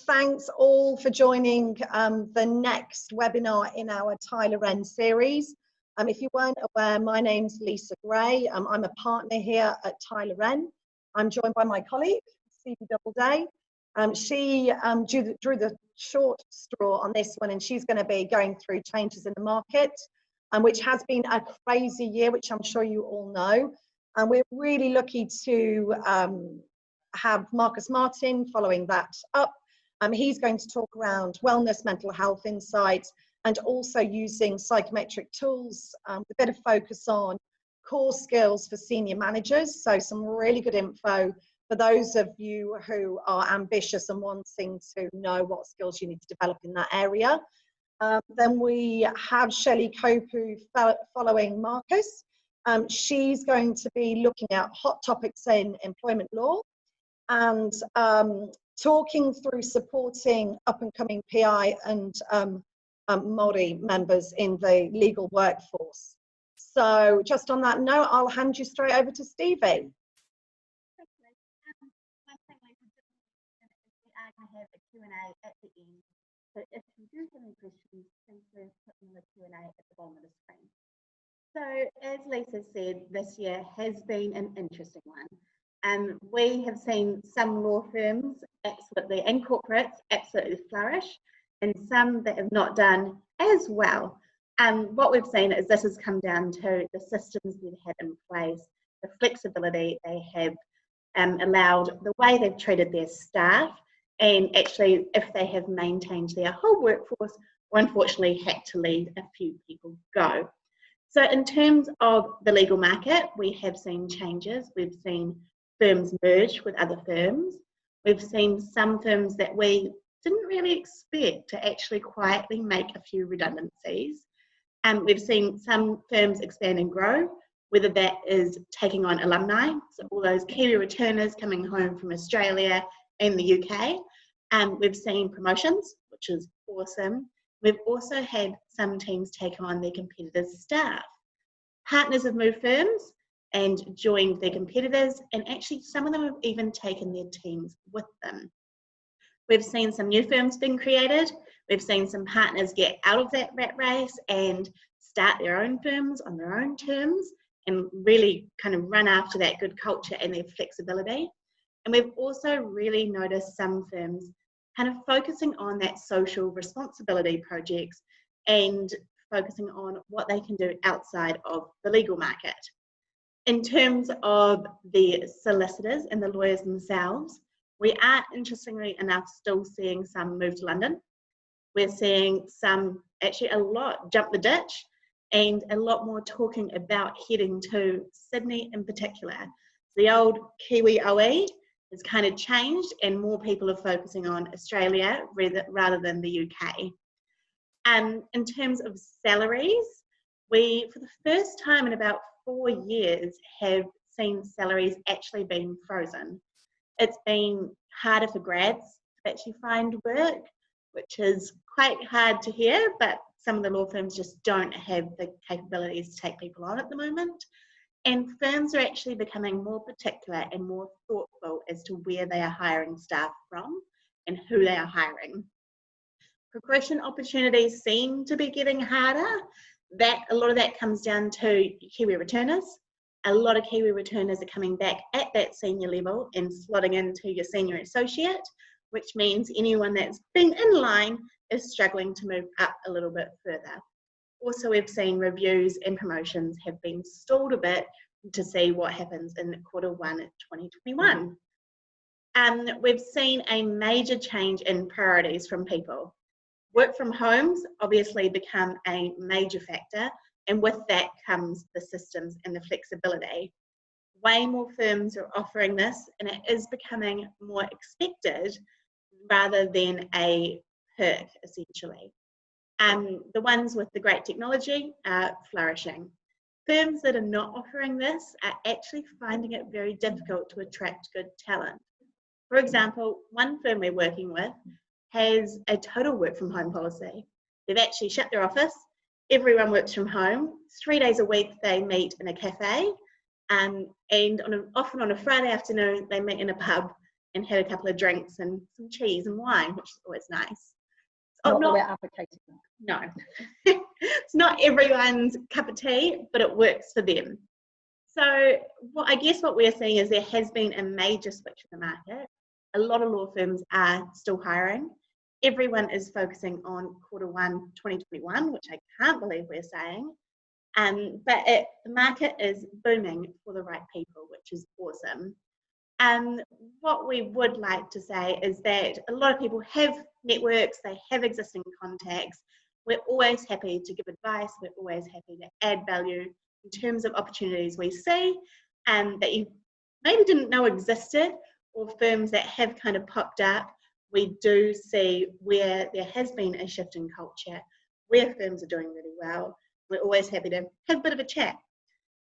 thanks all for joining the next webinar in our Tyler Wren series. If you weren't aware, my name's Lisa Gray. I'm a partner here at Tyler Wren. I'm joined by my colleague, Stevie Doubleday. She drew the short straw on this one, and she's going to be going through changes in the market, which has been a crazy year, which I'm sure you all know. And we're really lucky to have Marcus Martin following that up. He's going to talk around wellness, mental health insights, and also using psychometric tools with a bit of focus on core skills for senior managers. So some really good info for those of you who are ambitious and wanting to know what skills you need to develop in that area. Then we have Shelley Kopu following Marcus. She's going to be looking at hot topics in employment law and talking through supporting up-and-coming PI and Maori members in the legal workforce. So just on that note, I'll hand you straight over to Stevie. Have a Q&A at the end. So if you do have any questions, please put them in the Q&A at the bottom of the screen. So as Lisa said, this year has been an interesting one. We have seen some law firms absolutely, and corporates absolutely flourish, and some that have not done as well. What we've seen is this has come down to the systems they've had in place, the flexibility they have allowed, the way they've treated their staff, and actually if they have maintained their whole workforce, or unfortunately had to leave a few people go. So in terms of the legal market, we have seen changes. We've seen firms merge with other firms. We've seen some firms that we didn't really expect to actually quietly make a few redundancies. We've seen some firms expand and grow, whether that is taking on alumni, so all those Kiwi returners coming home from Australia and the UK. We've seen promotions, which is awesome. We've also had some teams take on their competitors' staff. Partners have moved firms and joined their competitors, and actually some of them have even taken their teams with them. We've seen some new firms being created. We've seen some partners get out of that rat race and start their own firms on their own terms and really kind of run after that good culture and their flexibility. And we've also really noticed some firms kind of focusing on that social responsibility projects and focusing on what they can do outside of the legal market. In terms of the solicitors and the lawyers themselves, we are, interestingly enough, still seeing some move to London. We're seeing some, actually a lot, jump the ditch, and a lot more talking about heading to Sydney in particular. The old Kiwi OE has kind of changed, and more people are focusing on Australia rather than the UK. In terms of salaries, we, for the first time in about 4 years, have seen salaries actually being frozen. It's been harder for grads to actually find work, which is quite hard to hear, but some of the law firms just don't have the capabilities to take people on at the moment. And firms are actually becoming more particular and more thoughtful as to where they are hiring staff from and who they are hiring. Progression opportunities seem to be getting harder. A lot of that comes down to Kiwi returners. A lot of Kiwi returners are coming back at that senior level and slotting into your senior associate, which means anyone that's been in line is struggling to move up a little bit further. Also, we've seen reviews and promotions have been stalled a bit to see what happens in Q1 2021. We've seen a major change in priorities from people. Work from home's obviously become a major factor, and with that comes the systems and the flexibility. Way more firms are offering this, and it is becoming more expected rather than a perk, essentially. The ones with the great technology are flourishing. Firms that are not offering this are actually finding it very difficult to attract good talent. For example, one firm we're working with has a total work from home policy. They've actually shut their office. Everyone works from home. 3 days a week they meet in a cafe, and often on a Friday afternoon they meet in a pub and had a couple of drinks and some cheese and wine, which is always nice. Not that we're advocating that. No, it's not everyone's cup of tea, but it works for them. So I guess what we're seeing is there has been a major switch in the market. A lot of law firms are still hiring. Everyone is focusing on Q1 2021, which I can't believe we're saying. But the market is booming for the right people, which is awesome. What we would like to say is that a lot of people have networks, they have existing contacts. We're always happy to give advice, we're always happy to add value in terms of opportunities we see that you maybe didn't know existed, or firms that have kind of popped up. We do see where there has been a shift in culture, where firms are doing really well. We're always happy to have a bit of a chat.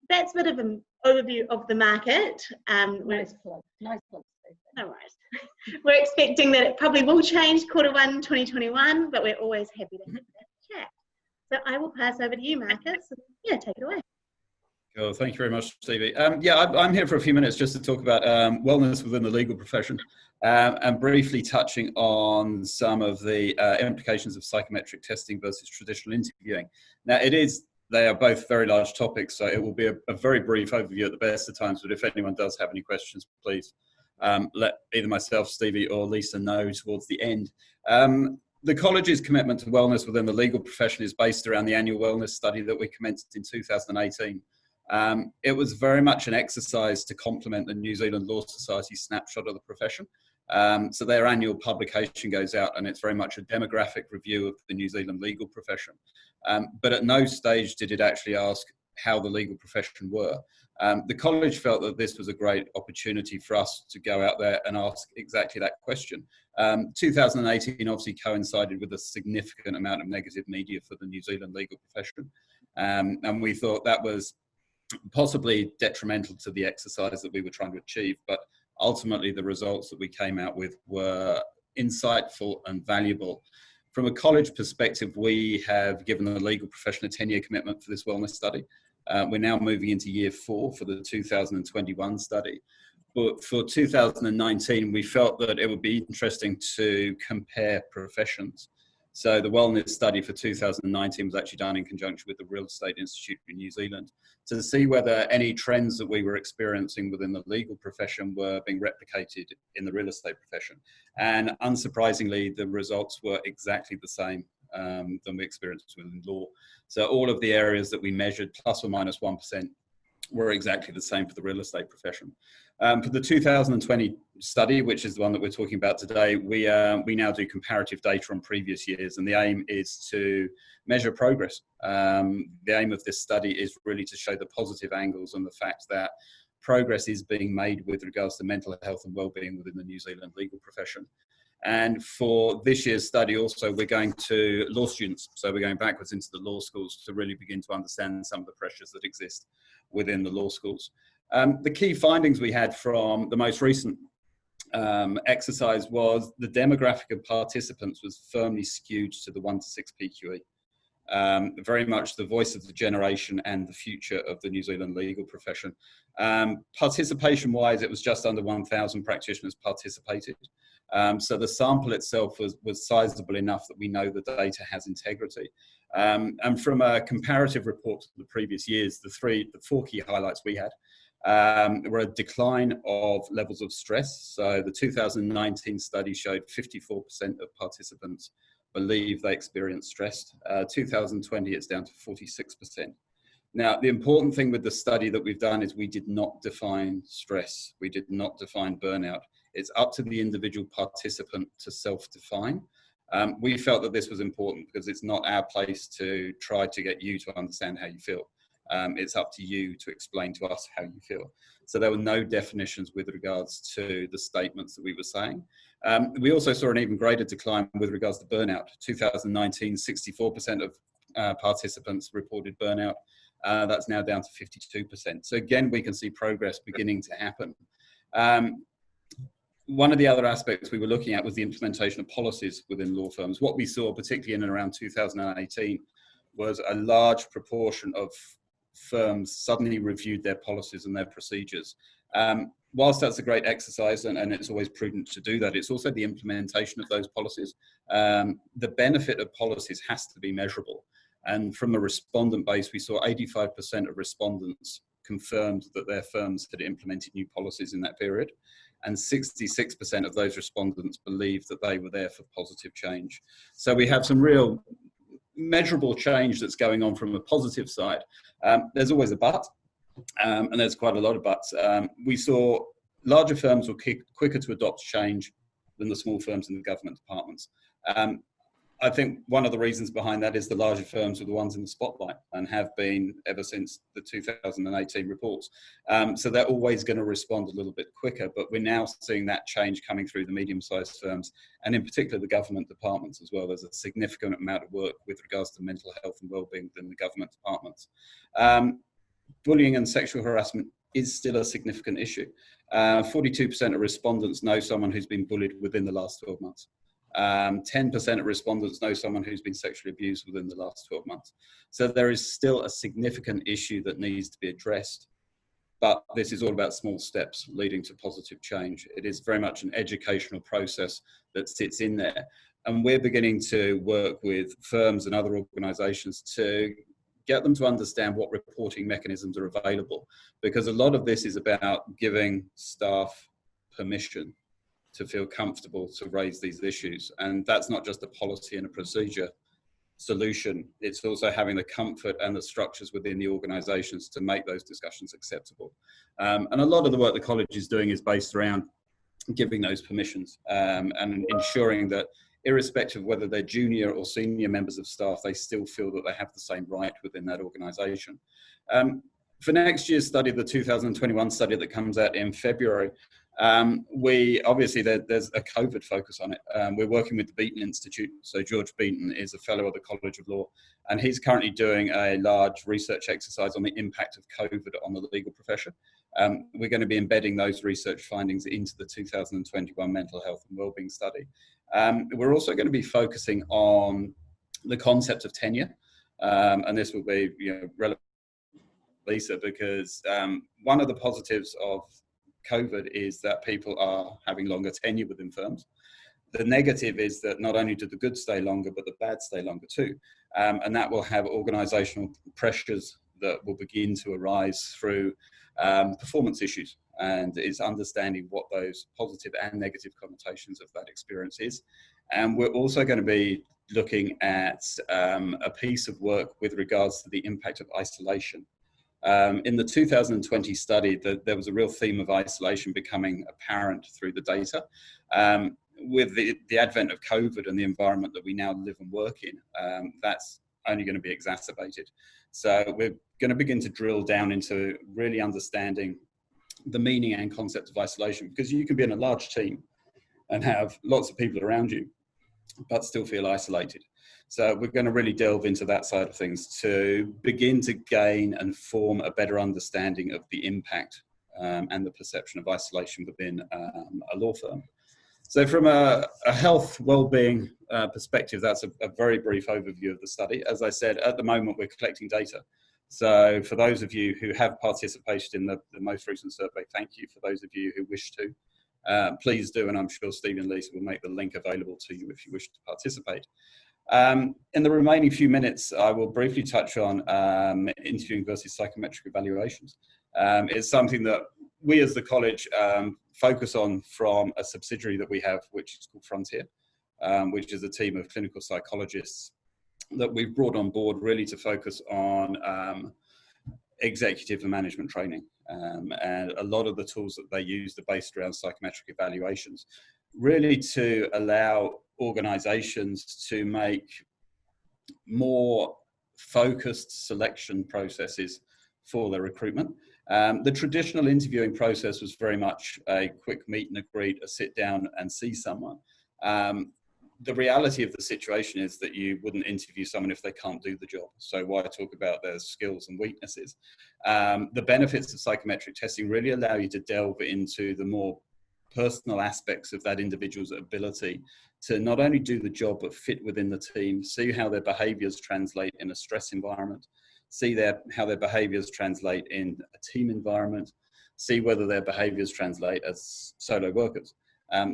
That's a bit of an overview of the market. Nice plug. Nice plug. No worries. We're expecting that it probably will change Q1 2021, but we're always happy to have that chat. So I will pass over to you, Marcus. Yeah, take it away. Cool. Thank you very much, Stevie. I'm here for a few minutes just to talk about wellness within the legal profession and briefly touching on some of the implications of psychometric testing versus traditional interviewing. Now, they are both very large topics, so it will be a very brief overview at the best of times, but if anyone does have any questions, please let either myself, Stevie, or Lisa know towards the end. The college's commitment to wellness within the legal profession is based around the annual wellness study that we commenced in 2018. It was very much an exercise to complement the New Zealand Law Society snapshot of the profession. So their annual publication goes out and it's very much a demographic review of the New Zealand legal profession. But at no stage did it actually ask how the legal profession were. The college felt that this was a great opportunity for us to go out there and ask exactly that question. 2018 obviously coincided with a significant amount of negative media for the New Zealand legal profession. And we thought that was possibly detrimental to the exercise that we were trying to achieve, but ultimately the results that we came out with were insightful and valuable. From a college perspective, we have given the legal profession a 10-year commitment for this wellness study. We're now moving into year 4 for the 2021 study. But for 2019, we felt that it would be interesting to compare professions. So the wellness study for 2019 was actually done in conjunction with the Real Estate Institute in New Zealand to see whether any trends that we were experiencing within the legal profession were being replicated in the real estate profession. And unsurprisingly, the results were exactly the same than we experienced within law. So all of the areas that we measured, plus or minus 1%, were exactly the same for the real estate profession. For the 2020 study, which is the one that we're talking about today, we now do comparative data on previous years, and the aim is to measure progress. The aim of this study is really to show the positive angles and the fact that progress is being made with regards to mental health and well-being within the New Zealand legal profession. And for this year's study also, we're going to law students. So we're going backwards into the law schools to really begin to understand some of the pressures that exist within the law schools. The key findings we had from the most recent exercise was the demographic of participants was firmly skewed to the 1 to 6 PQE. Very much the voice of the generation and the future of the New Zealand legal profession. Participation-wise, it was just under 1,000 practitioners participated. So the sample itself was sizable enough that we know the data has integrity. And from a comparative report to the previous years, the 4 key highlights we had were a decline of levels of stress. So the 2019 study showed 54% of participants believe they experienced stress. 2020, it's down to 46%. Now, the important thing with the study that we've done is we did not define stress. We did not define burnout. It's up to the individual participant to self-define. We felt that this was important because it's not our place to try to get you to understand how you feel. It's up to you to explain to us how you feel. So there were no definitions with regards to the statements that we were saying. We also saw an even greater decline with regards to burnout. 2019, 64% of participants reported burnout. That's now down to 52%. So again, we can see progress beginning to happen. One of the other aspects we were looking at was the implementation of policies within law firms. What we saw, particularly in and around 2018, was a large proportion of firms suddenly reviewed their policies and their procedures. whilst that's a great exercise and it's always prudent to do that, it's also the implementation of those policies. The benefit of policies has to be measurable. And from a respondent base, we saw 85% of respondents confirmed that their firms had implemented new policies in that period. And 66% of those respondents believed that they were there for positive change. So we have some real measurable change that's going on from a positive side. There's always a but, and there's quite a lot of buts. We saw larger firms were quicker to adopt change than the small firms in the government departments. I think one of the reasons behind that is the larger firms were the ones in the spotlight and have been ever since the 2018 reports. So they're always going to respond a little bit quicker, but we're now seeing that change coming through the medium-sized firms and in particular the government departments as well. There's a significant amount of work with regards to mental health and wellbeing within the government departments. Bullying and sexual harassment is still a significant issue. 42% of respondents know someone who's been bullied within the last 12 months. 10% of respondents know someone who's been sexually abused within the last 12 months. So there is still a significant issue that needs to be addressed. But this is all about small steps leading to positive change. It is very much an educational process that sits in there. And we're beginning to work with firms and other organisations to get them to understand what reporting mechanisms are available. Because a lot of this is about giving staff permission to feel comfortable to raise these issues. And that's not just a policy and a procedure solution. It's also having the comfort and the structures within the organisations to make those discussions acceptable. And a lot of the work the college is doing is based around giving those permissions and ensuring that irrespective of whether they're junior or senior members of staff, they still feel that they have the same right within that organisation. For next year's study, the 2021 study that comes out in February, we obviously there's a COVID focus on it. We're working with the Beaton Institute. So George Beaton is a fellow of the College of Law, and he's currently doing a large research exercise on the impact of COVID on the legal profession. We're going to be embedding those research findings into the 2021 mental health and wellbeing study. We're also going to be focusing on the concept of tenure, and this will be relevant, Lisa, because one of the positives of COVID is that people are having longer tenure within firms. The negative is that not only do the good stay longer, but the bad stay longer too. And that will have organisational pressures that will begin to arise through performance issues. And it's understanding what those positive and negative connotations of that experience is. And we're also going to be looking at a piece of work with regards to the impact of isolation. In the 2020 study, there was a real theme of isolation becoming apparent through the data. With the advent of COVID and the environment that we now live and work in, that's only going to be exacerbated. So we're going to begin to drill down into really understanding the meaning and concept of isolation, because you can be in a large team and have lots of people around you, but still feel isolated. So we're going to really delve into that side of things to begin to gain and form a better understanding of the impact and the perception of isolation within a law firm. So from a health well-being perspective, that's a very brief overview of the study. As I said, at the moment, we're collecting data. So for those of you who have participated in the most recent survey, thank you. For those of you who wish to, please do, and I'm sure Steve and Lisa will make the link available to you if you wish to participate. In the remaining few minutes, I will briefly touch on interviewing versus psychometric evaluations. It's something that we as the college focus on from a subsidiary that we have, which is called Frontier, which is a team of clinical psychologists that we've brought on board really to focus on executive and management training. And a lot of the tools that they use are based around psychometric evaluations, really to allow organizations to make more focused selection processes for their recruitment. The traditional interviewing process was very much a quick meet and greet, a sit down and see someone. The reality of the situation is that you wouldn't interview someone if they can't do the job. So why talk about their skills and weaknesses? The benefits of psychometric testing really allow you to delve into the more personal aspects of that individual's ability to not only do the job, but fit within the team, see how their behaviors translate in a stress environment, see how their behaviors translate in a team environment, see whether their behaviours translate as solo workers.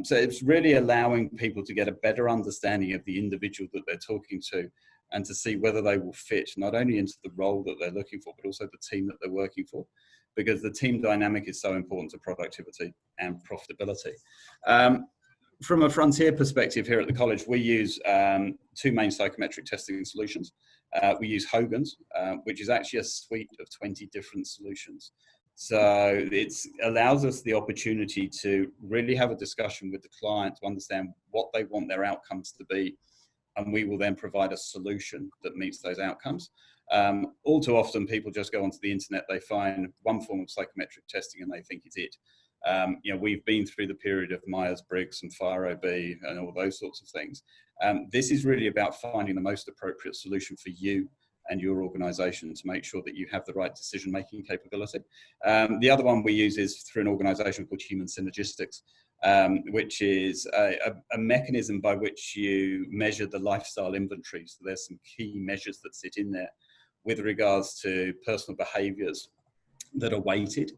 So it's really allowing people to get a better understanding of the individual that they're talking to, and to see whether they will fit not only into the role that they're looking for, but also the team that they're working for, because the team dynamic is so important to productivity and profitability. From a frontier perspective here at the college, we use two main psychometric testing solutions. We use Hogan's, which is actually a suite of 20 different solutions. So it allows us the opportunity to really have a discussion with the client to understand what they want their outcomes to be, and we will then provide a solution that meets those outcomes. All too often, people just go onto the internet, they find one form of psychometric testing and they think it's it. We've been through the period of Myers-Briggs and FIRE-OB and all those sorts of things. This is really about finding the most appropriate solution for you and your organisation to make sure that you have the right decision-making capability. The other one we use is through an organisation called Human Synergistics, which is a mechanism by which you measure the lifestyle inventory. So there's some key measures that sit in there with regards to personal behaviours that are weighted,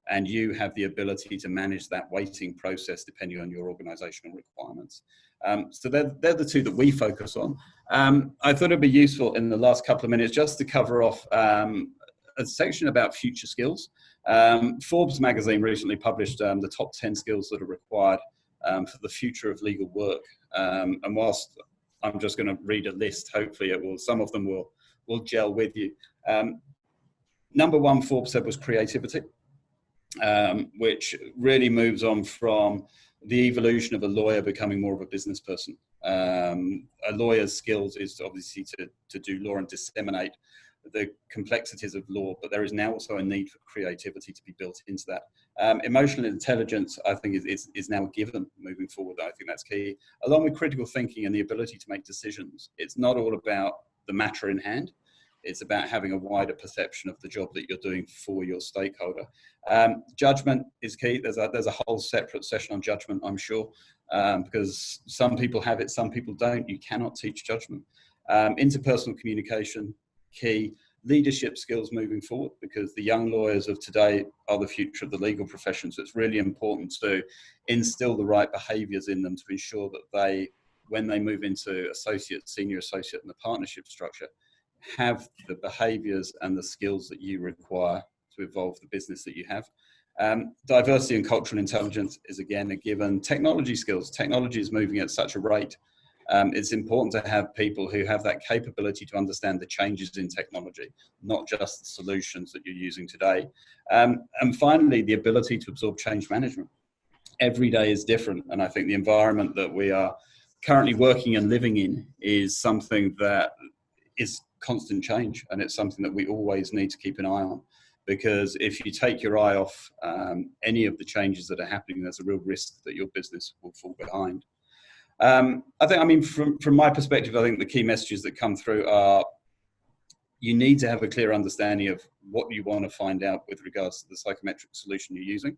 and you have the ability to manage that weighting process depending on your organisational requirements. So they're the two that we focus on. I thought it'd be useful in the last couple of minutes just to cover off a section about future skills. Forbes magazine recently published the top 10 skills that are required for the future of legal work. And whilst I'm just going to read a list, hopefully some of them will gel with you. Number one, Forbes said, was creativity. Which really moves on from the evolution of a lawyer becoming more of a business person. A lawyer's skills is obviously to do law and disseminate the complexities of law, but there is now also a need for creativity to be built into that. Emotional intelligence, I think, is now a given moving forward. I think that's key, along with critical thinking and the ability to make decisions. It's not all about the matter in hand. It's about having a wider perception of the job that you're doing for your stakeholder. Judgment is key. There's a whole separate session on judgment, I'm sure, because some people have it, some people don't. You cannot teach judgment. Interpersonal communication, key. Leadership skills moving forward, because the young lawyers of today are the future of the legal profession. So it's really important to instill the right behaviours in them to ensure that they, when they move into associate, senior associate, and the partnership structure, have the behaviours and the skills that you require to evolve the business that you have. Diversity and cultural intelligence is again a given. Technology skills. Technology is moving at such a rate. It's important to have people who have that capability to understand the changes in technology, not just the solutions that you're using today. And finally, the ability to absorb change management. Every day is different, and I think the environment that we are currently working and living in is something that is constant change, and it's something that we always need to keep an eye on, because if you take your eye off any of the changes that are happening, there's a real risk that your business will fall behind. From my perspective, I think the key messages that come through are you need to have a clear understanding of what you want to find out with regards to the psychometric solution you're using.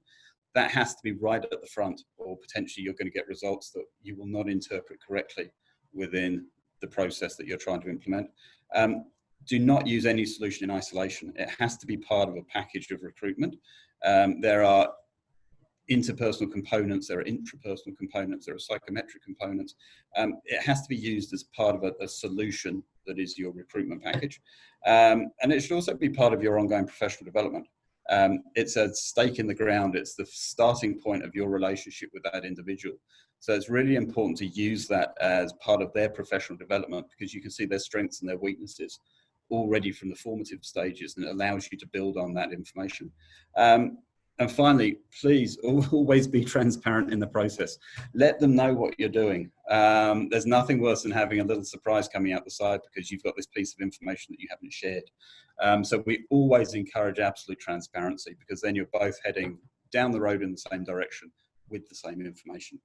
That has to be right at the front, or potentially you're going to get results that you will not interpret correctly within the process that you're trying to implement. Do not use any solution in isolation. It has to be part of a package of recruitment. There are interpersonal components, there are intrapersonal components, there are psychometric components. It has to be used as part of a solution that is your recruitment package. And it should also be part of your ongoing professional development. It's a stake in the ground. It's the starting point of your relationship with that individual. So it's really important to use that as part of their professional development, because you can see their strengths and their weaknesses already from the formative stages, and it allows you to build on that information. And finally, please always be transparent in the process. Let them know what you're doing. There's nothing worse than having a little surprise coming out the side because you've got this piece of information that you haven't shared. So we always encourage absolute transparency, because then you're both heading down the road in the same direction with the same information.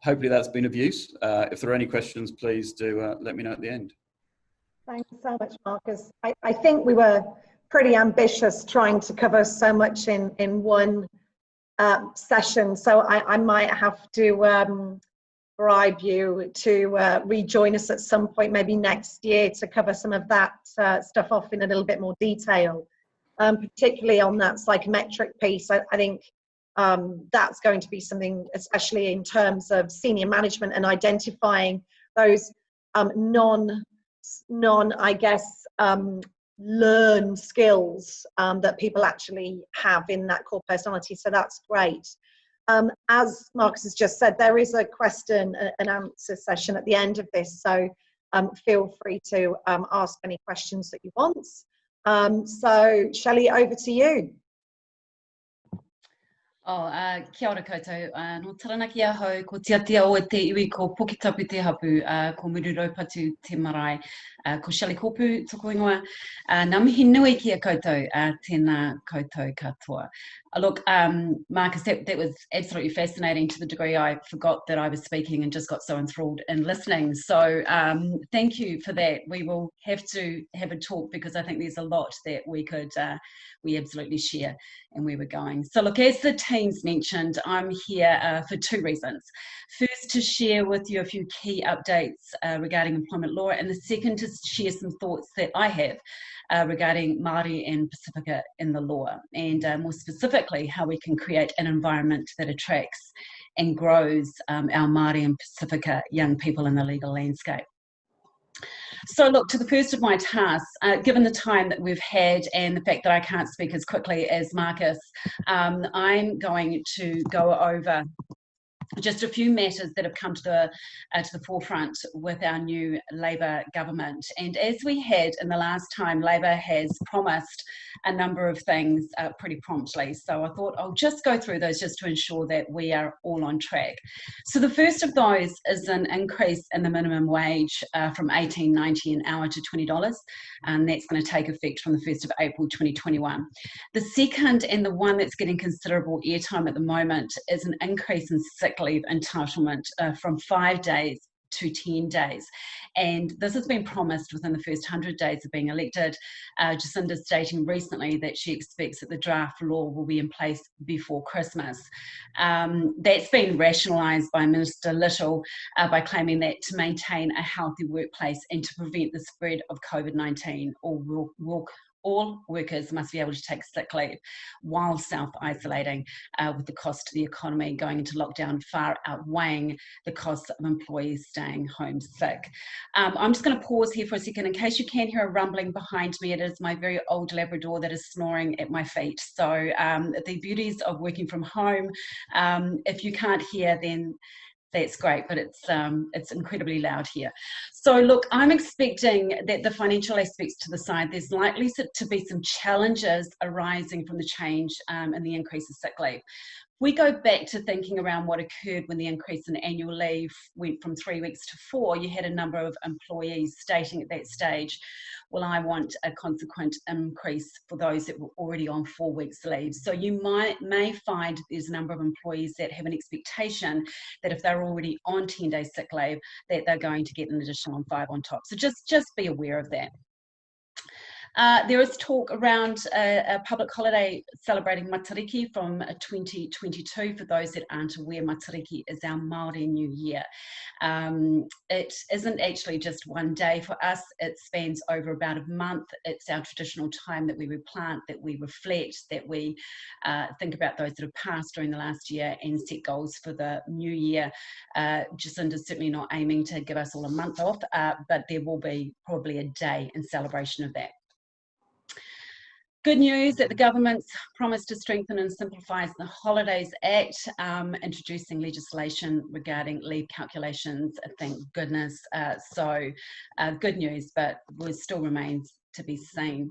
Hopefully that's been of use. If there are any questions, please do let me know at the end. Thanks so much, Marcus. I think we were pretty ambitious trying to cover so much in one session, so I might have to bribe you to rejoin us at some point, maybe next year, to cover some of that stuff off in a little bit more detail. particularly on that psychometric piece. I think that's going to be something, especially in terms of senior management and identifying those I guess, learned skills that people actually have in that core personality. So that's great. As Marcus has just said, there is a question and answer session at the end of this, so feel free to ask any questions that you want. So Shelley, over to you. Kia ora koutou. No taranaki ahau, ko te atia o te iwi ko pokitapu te hapu, ko mururau patu te marae, ko Shelley Kopu toko ingoa. Ngā mihi nui kia koutou, tēnā koutou katoa. Look, Marcus, that was absolutely fascinating to the degree I forgot that I was speaking and just got so enthralled in listening. So thank you for that. We will have to have a talk because I think there's a lot that we could, we absolutely share and where we're going. So look, as the team's mentioned, I'm here for two reasons. First, to share with you a few key updates regarding employment law, and the second, to share some thoughts that I have regarding Maori and Pacifica in the law, and more specifically, how we can create an environment that attracts and grows our Maori and Pacifica young people in the legal landscape. So look, to the first of my tasks, given the time that we've had and the fact that I can't speak as quickly as Marcus, I'm going to go over just a few matters that have come to the forefront with our new Labor government. And as we had in the last time, Labor has promised a number of things pretty promptly. So I thought I'll just go through those just to ensure that we are all on track. So the first of those is an increase in the minimum wage from $18.90 an hour to $20. And that's going to take effect from the 1st of April 2021. The second, and the one that's getting considerable airtime at the moment, is an increase in sick leave entitlement from 5 days to 10 days. And this has been promised within the first 100 days of being elected. Jacinda stating recently that she expects that the draft law will be in place before Christmas. That's been rationalised by Minister Little by claiming that to maintain a healthy workplace and to prevent the spread of COVID-19, all workers must be able to take sick leave while self-isolating, with the cost to the economy going into lockdown far outweighing the cost of employees staying home sick. I'm just going to pause here for a second. In case you can hear a rumbling behind me, it is my very old Labrador that is snoring at my feet. So the beauties of working from home, if you can't hear, then that's great, but it's incredibly loud here. So look, I'm expecting that the financial aspects to the side, there's likely to be some challenges arising from the change and the increase of sick leave. We go back to thinking around what occurred when the increase in annual leave went from 3 weeks to 4. You had a number of employees stating at that stage, well, I want a consequent increase for those that were already on 4 weeks leave. So you may find there's a number of employees that have an expectation that if they're already on 10 days sick leave, that they're going to get an additional 5 on top. So just be aware of that. There is talk around a public holiday celebrating Matariki from 2022. For those that aren't aware, Matariki is our Maori New Year. It isn't actually just one day for us. It spans over about a month. It's our traditional time that we replant, that we reflect, that we think about those that have passed during the last year and set goals for the new year. Jacinda's certainly not aiming to give us all a month off, but there will be probably a day in celebration of that. Good news that the government's promised to strengthen and simplify the Holidays Act, introducing legislation regarding leave calculations. Thank goodness. Good news, but it still remains to be seen.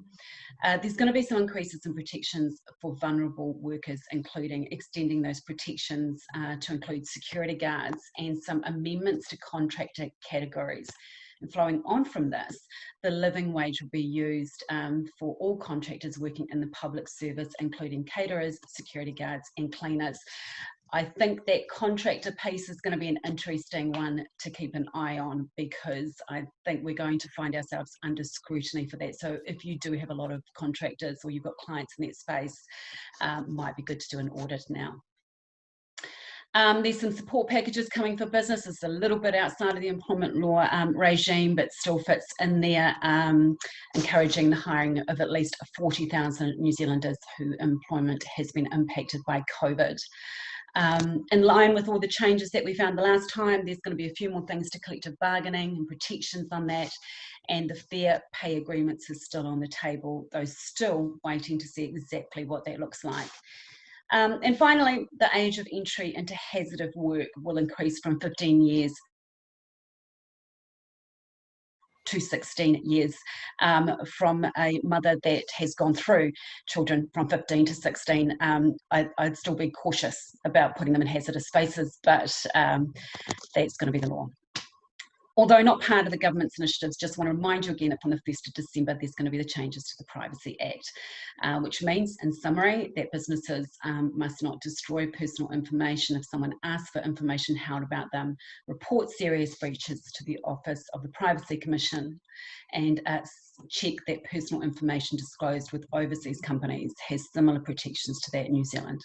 There's going to be some increases in protections for vulnerable workers, including extending those protections to include security guards and some amendments to contractor categories. And flowing on from this, the living wage will be used for all contractors working in the public service, including caterers, security guards and cleaners. I think that contractor piece is going to be an interesting one to keep an eye on, because I think we're going to find ourselves under scrutiny for that. So if you do have a lot of contractors or you've got clients in that space, might be good to do an audit now. There's some support packages coming for businesses, a little bit outside of the employment law regime, but still fits in there, encouraging the hiring of at least 40,000 New Zealanders whose employment has been impacted by COVID. In line with all the changes that we found the last time, there's going to be a few more things to collective bargaining and protections on that, and the fair pay agreements are still on the table, though still waiting to see exactly what that looks like. And finally, the age of entry into hazardous work will increase from 15 years to 16 years from a mother that has gone through children from 15 to 16. I'd still be cautious about putting them in hazardous spaces, but that's going to be the law. Although not part of the government's initiatives, just want to remind you again that from the 1st of December, there's going to be the changes to the Privacy Act, which means, in summary, that businesses must not destroy personal information if someone asks for information held about them, report serious breaches to the Office of the Privacy Commission, and check that personal information disclosed with overseas companies has similar protections to that in New Zealand.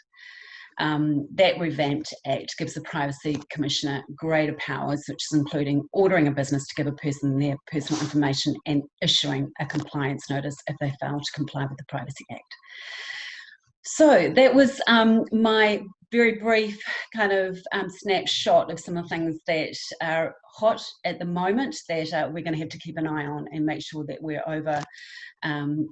That revamped act gives the Privacy Commissioner greater powers, which is including ordering a business to give a person their personal information and issuing a compliance notice if they fail to comply with the Privacy Act. So that was my very brief kind of snapshot of some of the things that are hot at the moment that we're going to have to keep an eye on and make sure that we're over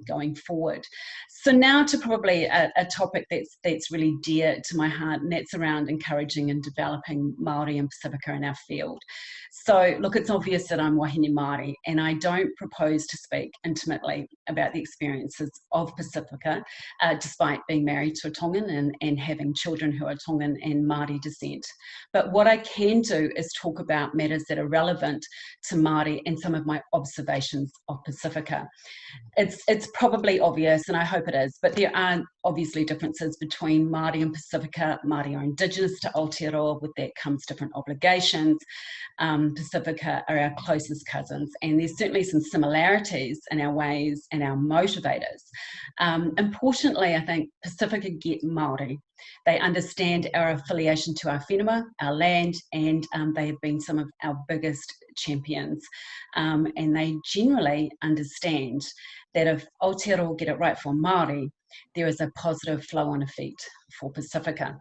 going forward. So now to probably a topic that's really dear to my heart, and that's around encouraging and developing Maori and Pacifica in our field. So look, it's obvious that I'm wahine Māori, and I don't propose to speak intimately about the experiences of Pacifica, despite being married to a Tongan and having children who are Tongan and Māori descent. But what I can do is talk about matters that are relevant to Māori and some of my observations of Pacifica. It's probably obvious, and I hope it is, but there are obviously differences between Māori and Pacifica. Māori are indigenous to Aotearoa, with that comes different obligations. Pacifica are our closest cousins, and there's certainly some similarities in our ways and our motivators. Importantly, I think Pacifica get Māori. They understand our affiliation to our whenua, our land, and they have been some of our biggest champions. And they generally understand that if Aotearoa get it right for Māori, there is a positive flow-on effect for Pacifica.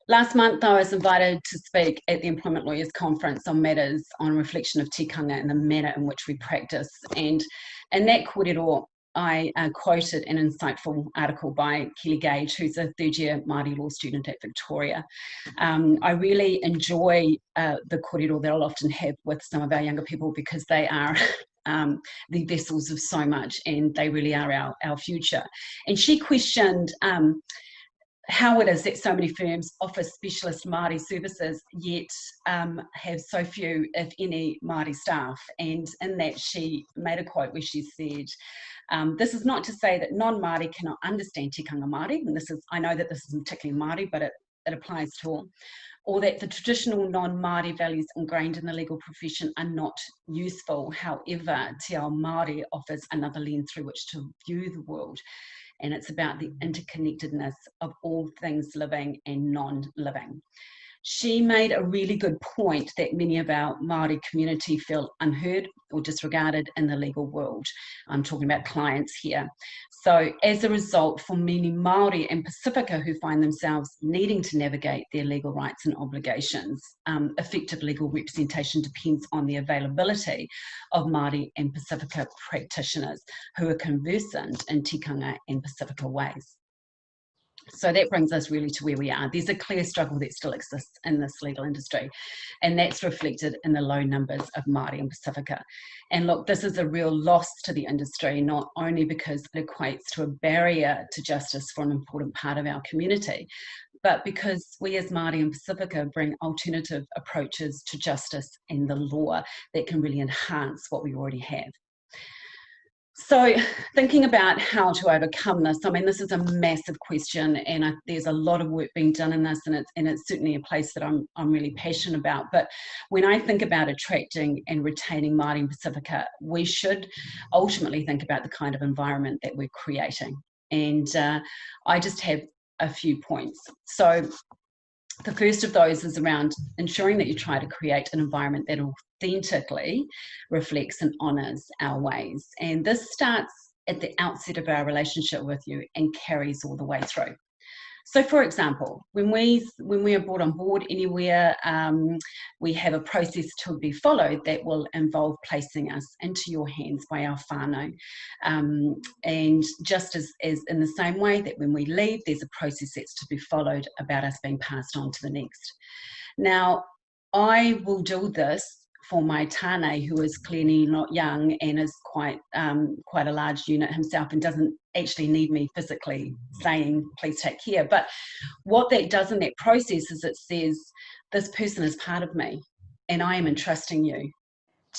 Last month, I was invited to speak at the Employment Lawyers Conference on matters on reflection of tikanga and the manner in which we practice. And in that kōrero, I quoted an insightful article by Kelly Gage, who's a third-year Māori law student at Victoria. I really enjoy the kōrero that I'll often have with some of our younger people, because they are the vessels of so much, and they really are our future. And she questioned how it is that so many firms offer specialist Māori services yet have so few, if any, Māori staff. And in that, she made a quote where she said, this is not to say that non-Māori cannot understand tikanga Māori, and I know that this isn't particularly Māori, but it applies to all, or that the traditional non-Māori values ingrained in the legal profession are not useful. However, Te Ao Māori offers another lens through which to view the world, and it's about the interconnectedness of all things living and non-living. She made a really good point that many of our Māori community feel unheard or disregarded in the legal world. I'm talking about clients here. So as a result, for many Māori and Pacifica who find themselves needing to navigate their legal rights and obligations, effective legal representation depends on the availability of Māori and Pacifica practitioners who are conversant in tikanga and Pacifica ways. So that brings us really to where we are. There's a clear struggle that still exists in this legal industry, and that's reflected in the low numbers of Māori and Pacifica. And look, this is a real loss to the industry, not only because it equates to a barrier to justice for an important part of our community, but because we as Māori and Pacifica bring alternative approaches to justice and the law that can really enhance what we already have. So thinking about how to overcome this, I mean, this is a massive question, and there's a lot of work being done in this, and it's certainly a place that I'm really passionate about. But when I think about attracting and retaining Māori and Pacifica, we should ultimately think about the kind of environment that we're creating. And I just have a few points. So The first of those is around ensuring that you try to create an environment that authentically reflects and honours our ways. And this starts at the outset of our relationship with you and carries all the way through. So, for example, when we are brought on board anywhere, we have a process to be followed that will involve placing us into your hands by our whānau. And just as in the same way that when we leave, there's a process that's to be followed about us being passed on to the next. Now, I will do this for my tāne, who is clearly not young and is quite a large unit himself and doesn't actually need me physically saying, please take care. But what that does in that process is it says, this person is part of me and I am entrusting you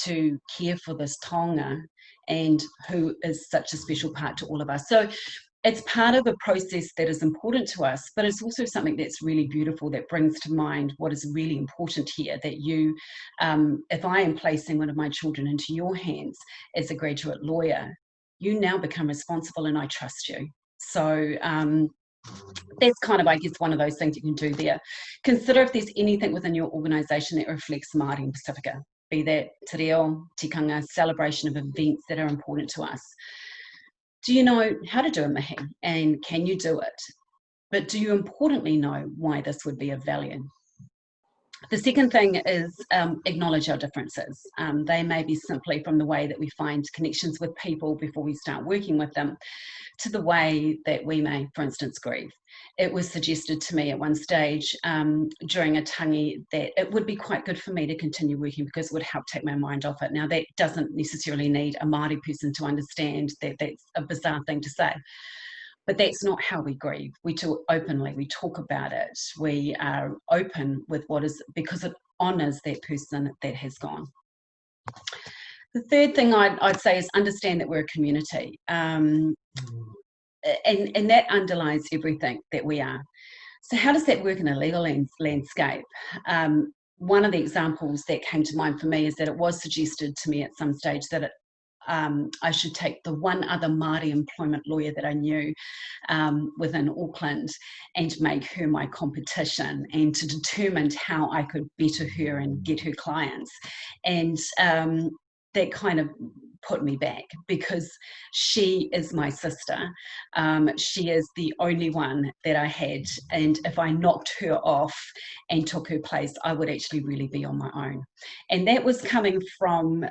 to care for this taonga and who is such a special part to all of us. So it's part of a process that is important to us, but it's also something that's really beautiful that brings to mind what is really important here, that you, if I am placing one of my children into your hands as a graduate lawyer, you now become responsible and I trust you. So that's kind of, I guess, one of those things you can do there. Consider if there's anything within your organisation that reflects Maori and Pacifica, be that te reo, tikanga, celebration of events that are important to us. Do you know how to do a mihi and can you do it? But do you importantly know why this would be of value? The second thing is acknowledge our differences. They may be simply from the way that we find connections with people before we start working with them to the way that we may, for instance, grieve. It was suggested to me at one stage during a tangi that it would be quite good for me to continue working because it would help take my mind off it. Now, that doesn't necessarily need a Māori person to understand that that's a bizarre thing to say. But that's not how we grieve. We talk openly, we talk about it. We are open with what is, because it honours that person that has gone. The third thing I'd say is understand that we're a community. And that underlies everything that we are. So how does that work in a legal landscape? One of the examples that came to mind for me is that it was suggested to me at some stage that I should take the one other Māori employment lawyer that I knew within Auckland and make her my competition and to determine how I could better her and get her clients. And that kind of put me back because she is my sister. She is the only one that I had, and if I knocked her off and took her place, I would actually really be on my own. And that was coming from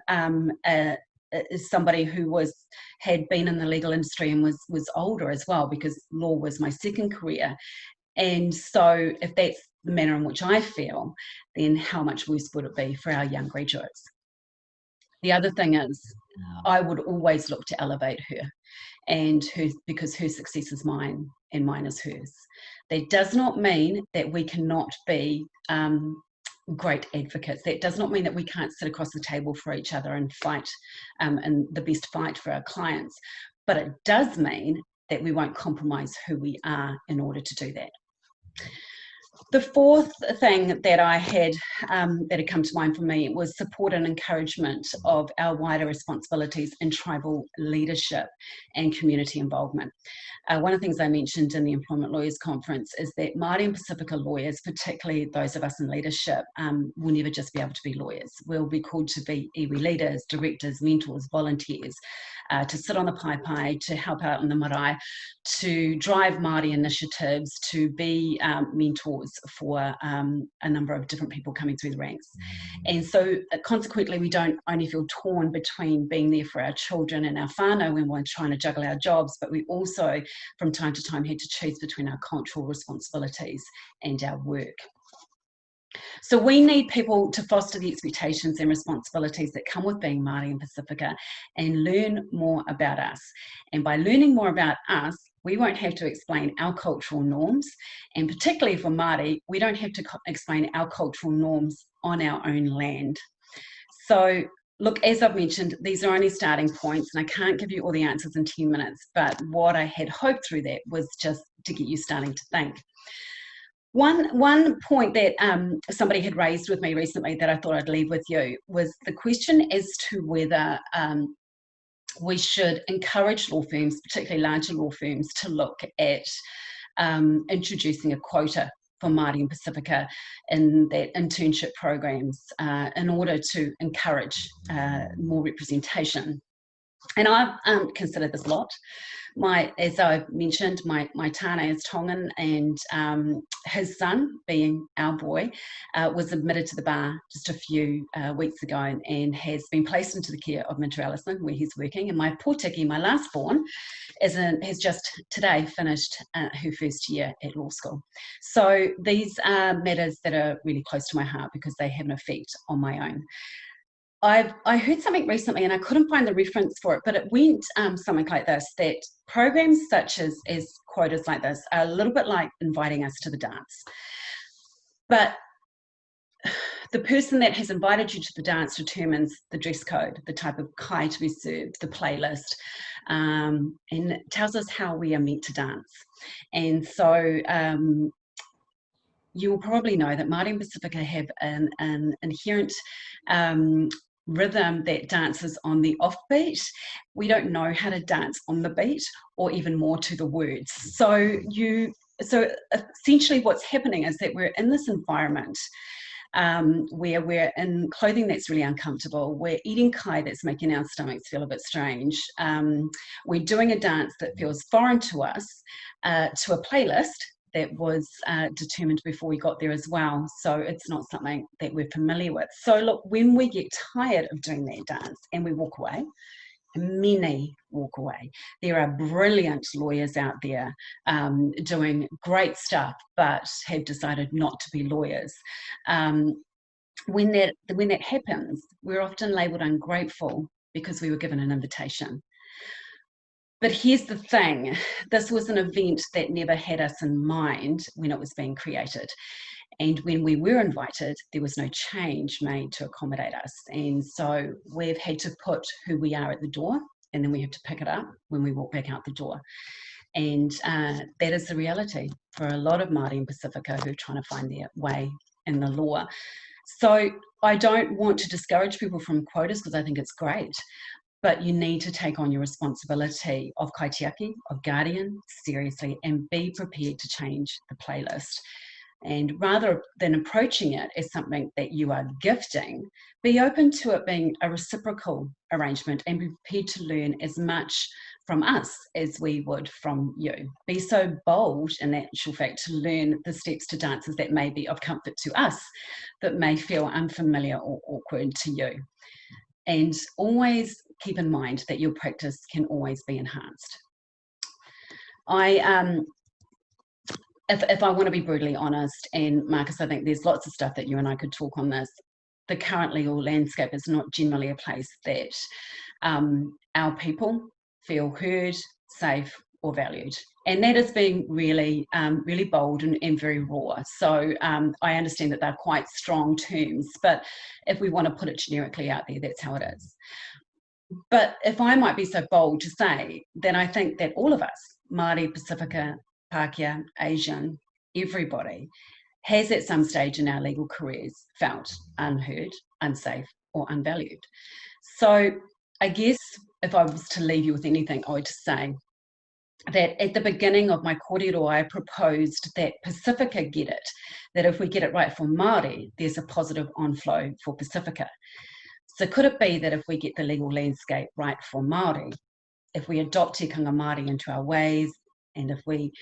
somebody who had been in the legal industry and was older as well, because law was my second career. And so if that's the manner in which I feel, then how much worse would it be for our young graduates? The other thing is I would always look to elevate her, and because her success is mine and mine is hers. That does not mean that we cannot be great advocates. That does not mean that we can't sit across the table for each other and fight and the best fight for our clients, but it does mean that we won't compromise who we are in order to do that. The fourth thing that I had that had come to mind for me was support and encouragement of our wider responsibilities in tribal leadership and community involvement. One of the things I mentioned in the Employment Lawyers Conference is that Maori and Pacifica lawyers, particularly those of us in leadership, will never just be able to be lawyers. We'll be called to be iwi leaders, directors, mentors, volunteers, to sit on the pai, to help out in the marae, to drive Māori initiatives, to be mentors for a number of different people coming through the ranks. And so consequently, we don't only feel torn between being there for our children and our whānau when we're trying to juggle our jobs, but we also from time to time had to choose between our cultural responsibilities and our work. So we need people to foster the expectations and responsibilities that come with being Maori and Pacifica and learn more about us. And by learning more about us, we won't have to explain our cultural norms. And particularly for Māori, we don't have to explain our cultural norms on our own land. So look, as I've mentioned, these are only starting points and I can't give you all the answers in 10 minutes, but what I had hoped through that was just to get you starting to think. One point that somebody had raised with me recently that I thought I'd leave with you was the question as to whether we should encourage law firms, particularly larger law firms, to look at introducing a quota for Maori and Pacifica in that internship programs in order to encourage more representation. And I've considered this a lot. As I mentioned, my Tane is Tongan, and his son, being our boy, was admitted to the bar just a few weeks ago and has been placed into the care of Minter Ellison, where he's working. And my Pōtiki, my last born, has just today finished her first year at law school. So these are matters that are really close to my heart because they have an effect on my own. I heard something recently, and I couldn't find the reference for it, but it went something like this, that programs such as quotas like this are a little bit like inviting us to the dance. But the person that has invited you to the dance determines the dress code, the type of kai to be served, the playlist, and tells us how we are meant to dance. And so you'll probably know that Maori and Pacifica have an inherent rhythm that dances on the offbeat. We don't know how to dance on the beat, or even more to the words. So essentially what's happening is that we're in this environment where we're in clothing that's really uncomfortable, we're eating kai that's making our stomachs feel a bit strange, we're doing a dance that feels foreign to us, to a playlist that was determined before we got there as well. So it's not something that we're familiar with. So look, when we get tired of doing that dance and we walk away, many walk away. There are brilliant lawyers out there doing great stuff, but have decided not to be lawyers. When that happens, we're often labelled ungrateful because we were given an invitation. But here's the thing, this was an event that never had us in mind when it was being created. And when we were invited, there was no change made to accommodate us. And so we've had to put who we are at the door, and then we have to pick it up when we walk back out the door. And that is the reality for a lot of Maori and Pacifica who are trying to find their way in the law. So I don't want to discourage people from quotas because I think it's great. But you need to take on your responsibility of kaitiaki, of guardian, seriously, and be prepared to change the playlist. And rather than approaching it as something that you are gifting, be open to it being a reciprocal arrangement and be prepared to learn as much from us as we would from you. Be so bold, in actual fact, to learn the steps to dances that may be of comfort to us, but may feel unfamiliar or awkward to you. And always keep in mind that your practice can always be enhanced. If I want to be brutally honest, and Marcus, I think there's lots of stuff that you and I could talk on this, the current legal landscape is not generally a place that our people feel heard, safe, or valued. And that is being really, really bold and very raw. So I understand that they're quite strong terms, but if we want to put it generically out there, that's how it is. But if I might be so bold to say, then I think that all of us, Māori, Pacifica, Pākehā, Asian, everybody, has at some stage in our legal careers felt unheard, unsafe, or unvalued. So I guess if I was to leave you with anything, I would say that at the beginning of my kōrero, I proposed that Pacifica get it, that if we get it right for Māori, there's a positive onflow for Pacifica. So could it be that if we get the legal landscape right for Māori, if we adopt tikanga Māori into our ways, and if we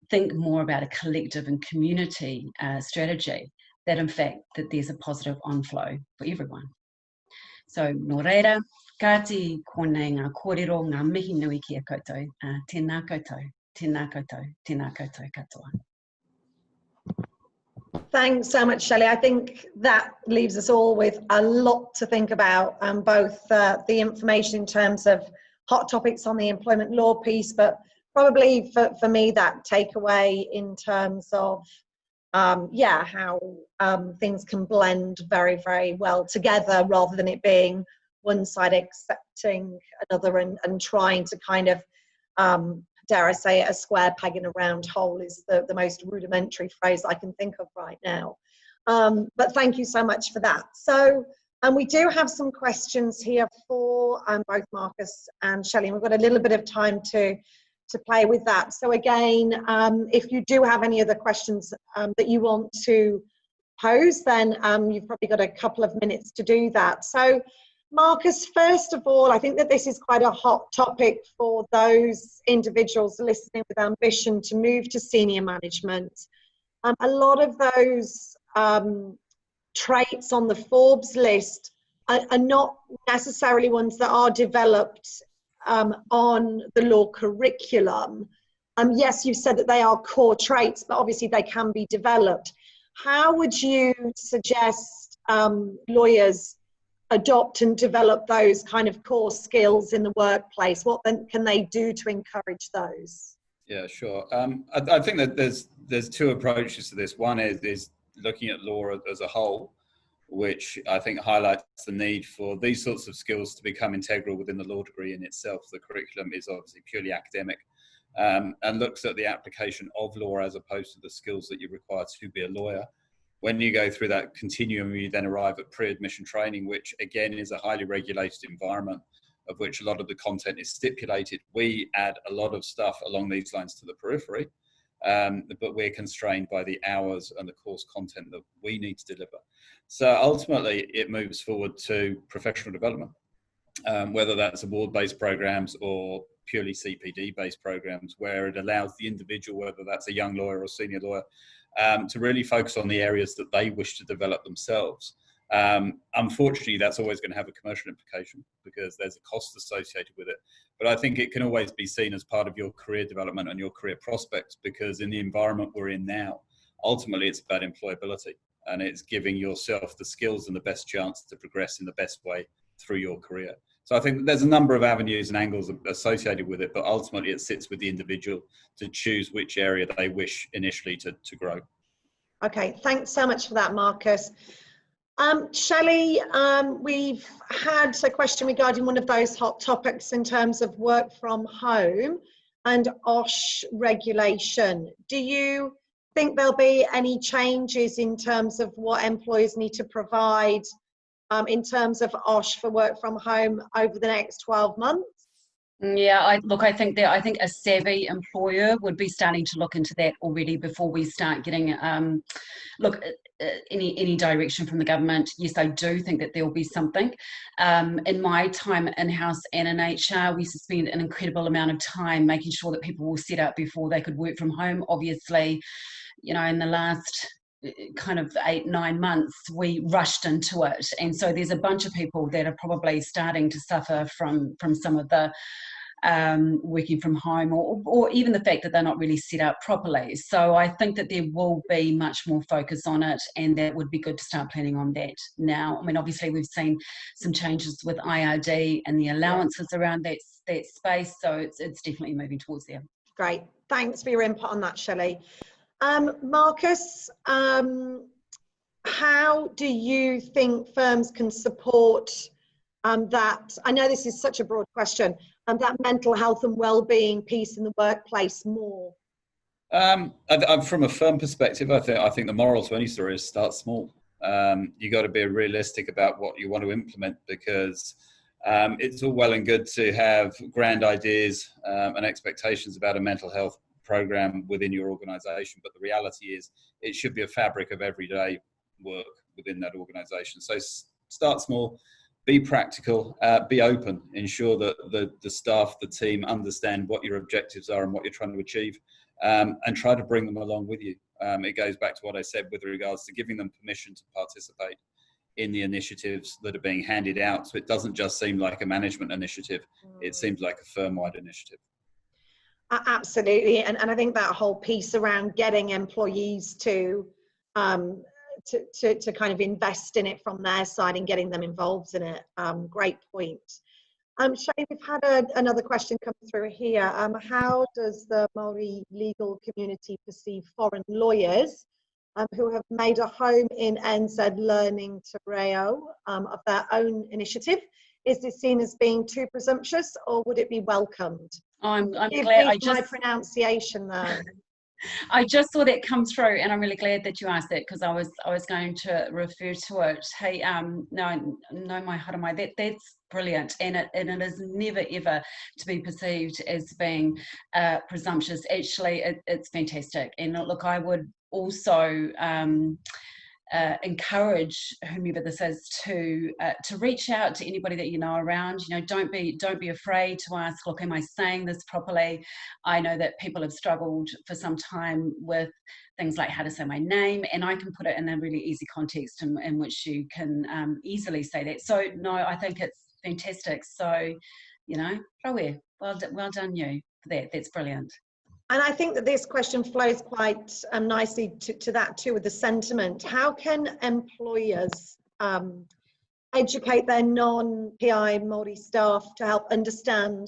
think more about a collective and community strategy, that in fact that there's a positive onflow for everyone. So nō reira, kāti konei ngā kōrero, ngā mihi nui ki a koutou, tēnā koutou, tēnā koutou, tēnā koutou katoa. Thanks so much, Shelley. I think that leaves us all with a lot to think about, both the information in terms of hot topics on the employment law piece, but probably for me, that takeaway in terms of, how things can blend very, very well together rather than it being one side accepting another and trying to kind of, dare I say it, a square peg in a round hole is the most rudimentary phrase I can think of right now. But thank you so much for that. So we do have some questions here for both Marcus and Shelley. We've got a little bit of time to play with that. So again, if you do have any other questions that you want to pose, then you've probably got a couple of minutes to do that. So Marcus, first of all, I think that this is quite a hot topic for those individuals listening with ambition to move to senior management. A lot of those traits on the Forbes list are not necessarily ones that are developed on the law curriculum. Yes, you've said that they are core traits, but obviously they can be developed. How would you suggest lawyers adopt and develop those kind of core skills in the workplace? What then can they do to encourage those? Yeah, sure. I think that there's two approaches to this. One is looking at law as a whole, which I think highlights the need for these sorts of skills to become integral within the law degree in itself. The curriculum is obviously purely academic, and looks at the application of law as opposed to the skills that you require to be a lawyer. When you go through that continuum, you then arrive at pre-admission training, which again is a highly regulated environment of which a lot of the content is stipulated. We add a lot of stuff along these lines to the periphery, but we're constrained by the hours and the course content that we need to deliver. So ultimately, it moves forward to professional development, whether that's award-based programs or purely CPD-based programs, where it allows the individual, whether that's a young lawyer or senior lawyer, to really focus on the areas that they wish to develop themselves. Unfortunately, that's always going to have a commercial implication because there's a cost associated with it. But I think it can always be seen as part of your career development and your career prospects, because in the environment we're in now, ultimately it's about employability, and it's giving yourself the skills and the best chance to progress in the best way through your career. So I think there's a number of avenues and angles associated with it, but ultimately it sits with the individual to choose which area they wish initially to grow. Okay, thanks so much for that, Marcus. Shelley, we've had a question regarding one of those hot topics in terms of work from home and OSH regulation. Do you think there'll be any changes in terms of what employers need to provide in terms of OSH for work from home over the next 12 months? Yeah, I think a savvy employer would be starting to look into that already before we start getting any direction from the government. Yes, I do think that there will be something. In my time in-house and in HR, we spend an incredible amount of time making sure that people were set up before they could work from home. Obviously, you know, in the last kind of 8-9 months, we rushed into it, and so there's a bunch of people that are probably starting to suffer from some of the working from home, or even the fact that they're not really set up properly. So I think that there will be much more focus on it, and that would be good to start planning on that now. I mean, obviously we've seen some changes with IRD and the allowances around that space, so it's definitely moving towards there. Great, thanks for your input on that, Shelley. Marcus, how do you think firms can support that? I know this is such a broad question, that mental health and well-being piece in the workplace more? From a firm perspective, I think the moral to any story is start small. You got to be realistic about what you want to implement, because it's all well and good to have grand ideas and expectations about a mental health program within your organization, but the reality is it should be a fabric of everyday work within that organization. So start small, be practical, be open, ensure that the staff, the team understand what your objectives are and what you're trying to achieve, and try to bring them along with you. It goes back to what I said with regards to giving them permission to participate in the initiatives that are being handed out, so it doesn't just seem like a management initiative, it seems like a firm-wide initiative. Absolutely, and I think that whole piece around getting employees to kind of invest in it from their side and getting them involved in it. Great point. Shelley, we've had another question come through here. How does the Maori legal community perceive foreign lawyers who have made a home in NZ learning te reo of their own initiative? Is this seen as being too presumptuous, or would it be welcomed? I'm glad. My pronunciation there. I just saw that come through, and I'm really glad that you asked that, because I was going to refer to it. Hey, no, my haramai, that's brilliant, and it is never ever to be perceived as being presumptuous. Actually, it's fantastic, and look, I would also encourage whomever this is to reach out to anybody that you know around. You know, don't be afraid to ask, look, am I saying this properly? I know that people have struggled for some time with things like how to say my name, and I can put it in a really easy context in which you can easily say that. So no, I think it's fantastic. So, you know, well done you for that. That's brilliant. And I think that this question flows quite nicely to that too, with the sentiment. How can employers educate their non-PI Māori staff to help understand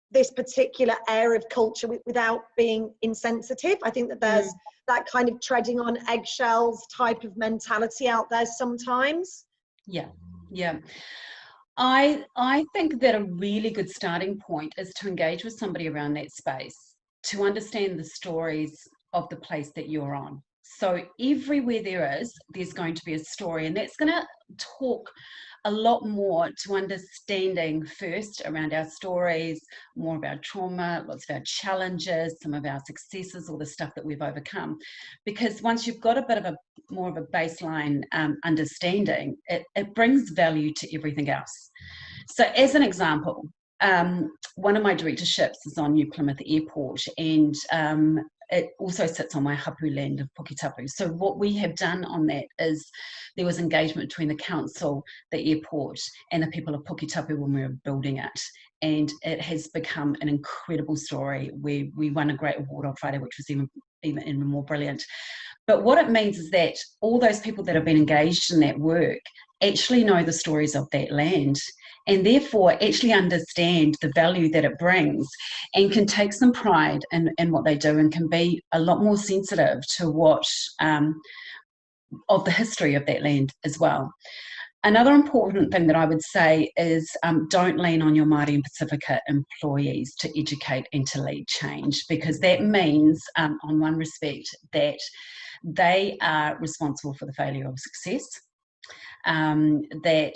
this particular area of culture without being insensitive? I think that there's that kind of treading on eggshells type of mentality out there sometimes. Yeah. I think that a really good starting point is to engage with somebody around that space, to understand the stories of the place that you're on. So everywhere there's going to be a story, and that's going to talk a lot more to understanding first around our stories, more of our trauma, lots of our challenges, some of our successes, all the stuff that we've overcome. Because once you've got a bit of more of a baseline understanding, it brings value to everything else. So as an example, one of my directorships is on New Plymouth Airport, and it also sits on my hapu land of Puketapu. So what we have done on that is there was engagement between the council, the airport, and the people of Puketapu when we were building it. And it has become an incredible story. We won a great award on Friday, which was even more brilliant. But what it means is that all those people that have been engaged in that work actually know the stories of that land, and therefore actually understand the value that it brings, and can take some pride in what they do, and can be a lot more sensitive to what of the history of that land as well. Another important thing that I would say is don't lean on your Maori and Pacifica employees to educate and to lead change, because that means, on one respect, that they are responsible for the failure of success. That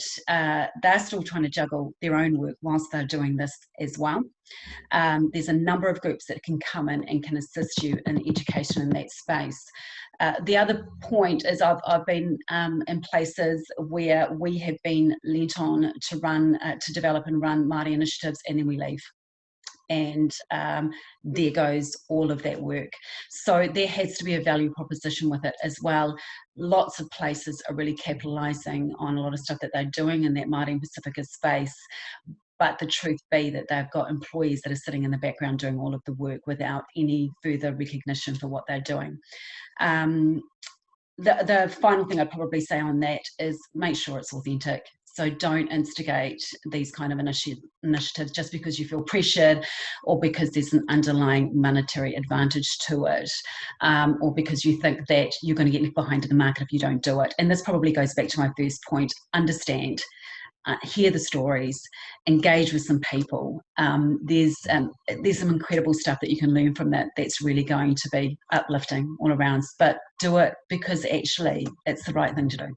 they're still trying to juggle their own work whilst they're doing this as well. There's a number of groups that can come in and can assist you in education in that space. The other point is I've been in places where we have been lent on to develop and run Māori initiatives, and then we leave. And there goes all of that work. So there has to be a value proposition with it as well. Lots of places are really capitalising on a lot of stuff that they're doing in that Maori and Pacifica space, but the truth be that they've got employees that are sitting in the background doing all of the work without any further recognition for what they're doing. The final thing I'd probably say on that is make sure it's authentic. So don't instigate these kind of initiatives just because you feel pressured, or because there's an underlying monetary advantage to it, or because you think that you're going to get left behind in the market if you don't do it. And this probably goes back to my first point: understand, hear the stories, engage with some people. There's some incredible stuff that you can learn from that that's really going to be uplifting all around. But do it because actually it's the right thing to do.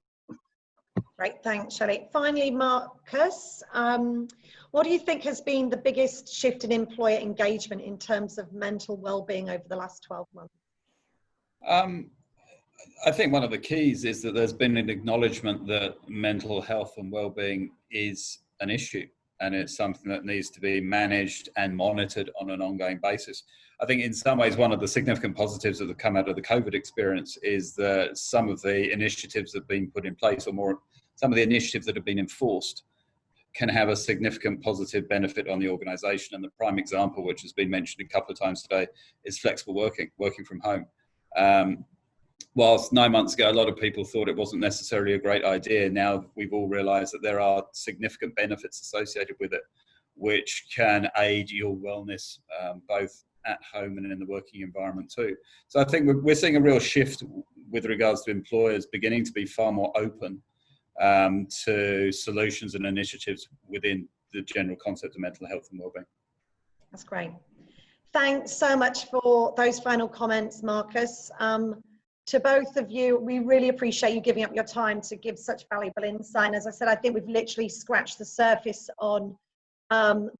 Great, thanks, Shelley. Finally, Marcus, what do you think has been the biggest shift in employer engagement in terms of mental well-being over the last 12 months? I think one of the keys is that there's been an acknowledgement that mental health and well-being is an issue, and it's something that needs to be managed and monitored on an ongoing basis. I think in some ways one of the significant positives that have come out of the COVID experience is that some of the initiatives that have been put in place, or more, some of the initiatives that have been enforced, can have a significant positive benefit on the organisation. And the prime example, which has been mentioned a couple of times today, is flexible working from home. Whilst 9 months ago a lot of people thought it wasn't necessarily a great idea, now we've all realised that there are significant benefits associated with it, which can aid your wellness both at home and in the working environment too. So I think we're seeing a real shift with regards to employers beginning to be far more open to solutions and initiatives within the general concept of mental health and wellbeing. That's great. Thanks so much for those final comments, Marcus. To both of you, we really appreciate you giving up your time to give such valuable insight. And as I said, I think we've literally scratched the surface on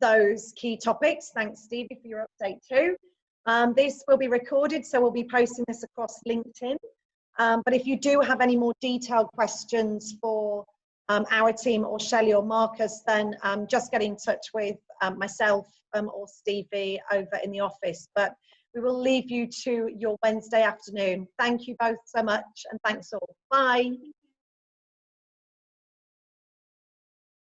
those key topics. Thanks, Stevie, for your update too. This will be recorded, so we'll be posting this across LinkedIn. But if you do have any more detailed questions for our team or Shelley or Marcus, then just get in touch with myself or Stevie over in the office. But we will leave you to your Wednesday afternoon. Thank you both so much, and thanks all. Bye.